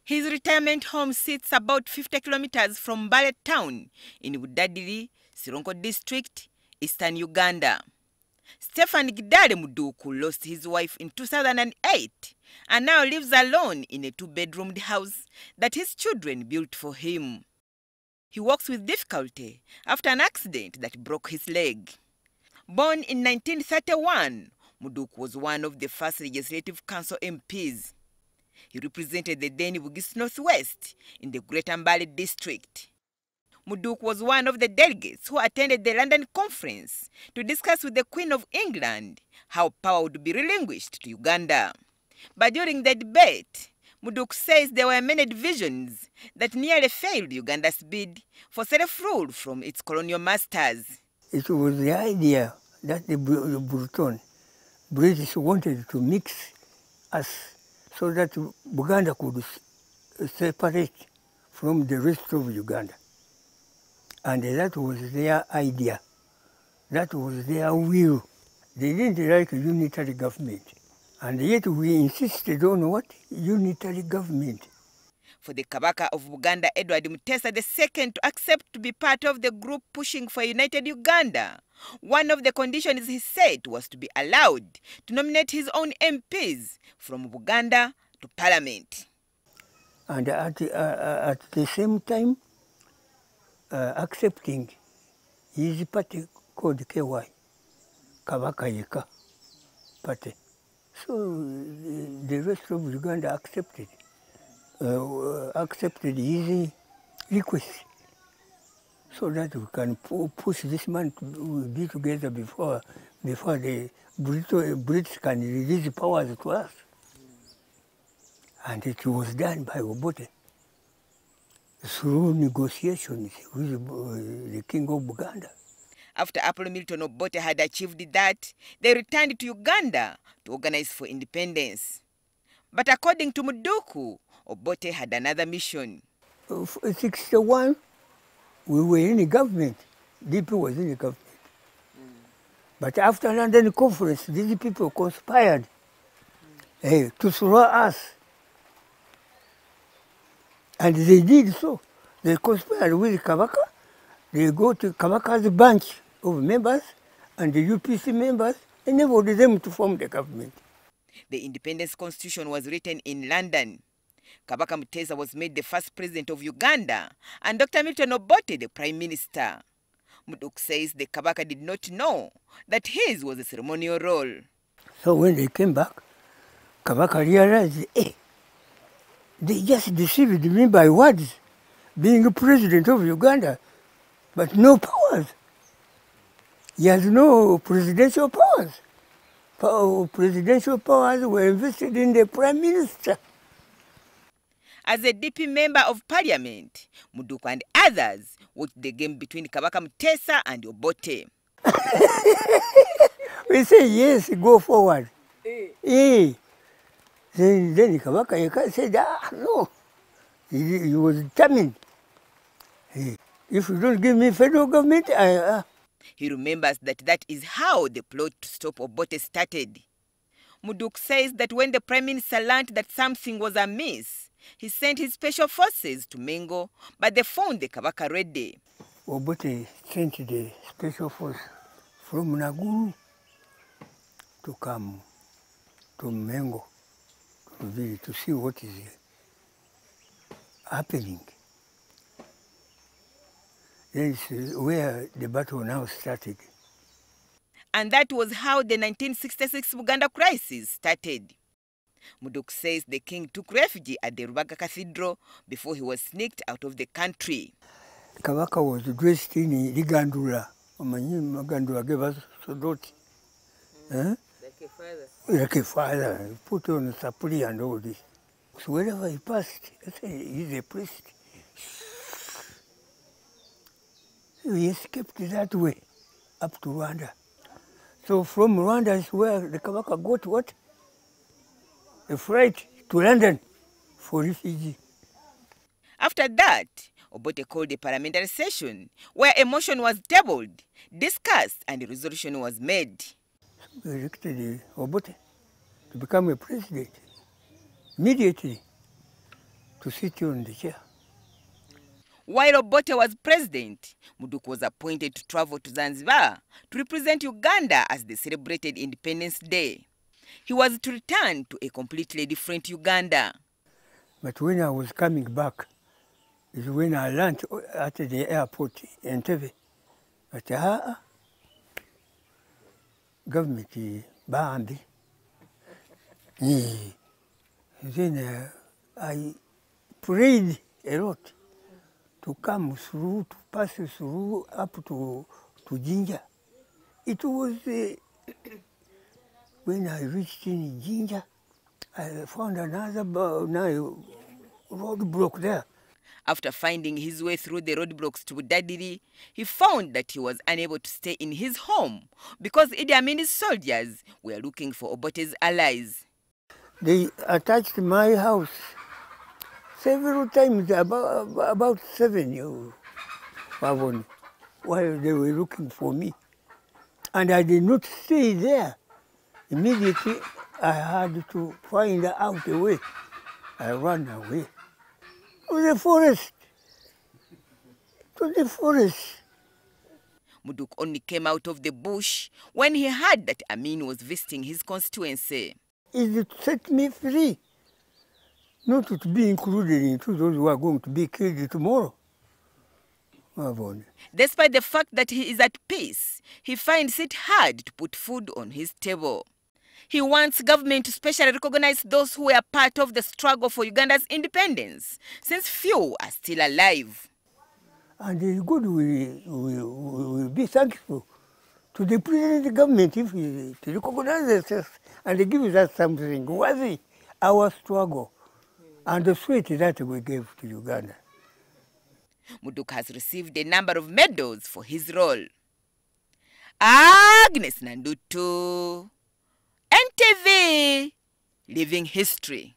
His retirement home sits about 50 kilometers from Mbale town in Budadiri, Sironko district, eastern Uganda. Stephan Kidale Muduku lost his wife in 2008 and now lives alone in a two-bedroomed house that his children built for him. He walks with difficulty after an accident that broke his leg. Born in 1931, Muduku was one of the first Legislative Council MPs. He represented the then Bugisu Northwest in the Greater Mbale district. Muduku was one of the delegates who attended the London conference to discuss with the Queen of England how power would be relinquished to Uganda. But during the debate, Muduku says there were many divisions that nearly failed Uganda's bid for self-rule from its colonial masters. It was the idea that the British wanted to mix us so that Buganda could separate from the rest of Uganda. And that was their idea. That was their will. They didn't like unitary government. And yet we insisted on what? Unitary government. For the Kabaka of Uganda, Edward Muteesa II, to accept to be part of the group pushing for a united Uganda, one of the conditions he said was to be allowed to nominate his own MPs from Uganda to Parliament. And at the same time, accepting his party called KY, Kabaka Yeka party. So the rest of Uganda accepted his request so that we can push this man to be together before the British can release powers to us. And it was done by Obote through negotiations with the King of Uganda. After Milton Obote had achieved that, they returned to Uganda to organize for independence. But according to Muduku, Obote had another mission. In 1961, we were in the government. DP was in the government. But after London conference, these people conspired to throw us. And they did so. They conspired with Kabaka. They go to Kabaka's bunch of members and the UPC members, enabled them to form the government. The Independence Constitution was written in London. Kabaka Muteesa was made the first president of Uganda and Dr. Milton Obote the prime minister. Muduku says the Kabaka did not know that his was a ceremonial role. So when they came back, Kabaka realized, they just deceived me by words, being president of Uganda, but no powers. He has no presidential powers. Presidential powers were invested in the prime minister. As a DP member of parliament, Muduku and others watched the game between Kabaka Muteesa and Obote. We say, yes, go forward. Then Kabaka said, no. He was determined. If you don't give me federal government, He remembers that is how the plot to stop Obote started. Muduku says that when the Prime Minister learned that something was amiss, he sent his special forces to Mengo, but they found the Kabaka ready. Obote sent the special force from Naguru to come to Mengo to see what is happening. This is where the battle now started. And that was how the 1966 Uganda crisis started. Muduku says the king took refuge at the Rubaga Cathedral before he was sneaked out of the country. Kabaka was dressed in Ligandula. Magandula gave us Sodoti. Like a father. Like a father. He put on sapuli and all this. So wherever he passed, he's a priest. He escaped that way up to Rwanda. So from Rwanda is where the Kabaka got what? A flight to London for refugee. After that, Obote called a parliamentary session where a motion was tabled, discussed, and a resolution was made. We elected Obote to become a president immediately. to sit on the chair. While Obote was president, Muduku was appointed to travel to Zanzibar to represent Uganda as they celebrated Independence Day. He was to return to a completely different Uganda. But when I was coming back, is when I learned at the airport in NTV that government bambi. Then I prayed a lot to come through, to pass through up to Jinja. It was when I reached in Jinja, I found another roadblock there. After finding his way through the roadblocks to Budadiri, he found that he was unable to stay in his home because Idi Amin's soldiers were looking for Obote's allies. They attacked my house several times, about 7 while they were looking for me. And I did not stay there. Immediately, I had to find out a way. I ran away to the forest. Muduku only came out of the bush when he heard that Amin was visiting his constituency. It set me free, not to be included into those who are going to be killed tomorrow. Despite the fact that he is at peace, he finds it hard to put food on his table. He wants government to specially recognize those who were part of the struggle for Uganda's independence, since few are still alive. And it's good we will be thankful to the present government if he to recognize us and give us something worthy our struggle and the sweat that we gave to Uganda. Muduku has received a number of medals for his role. Agnes Nandutu, NTV Living History.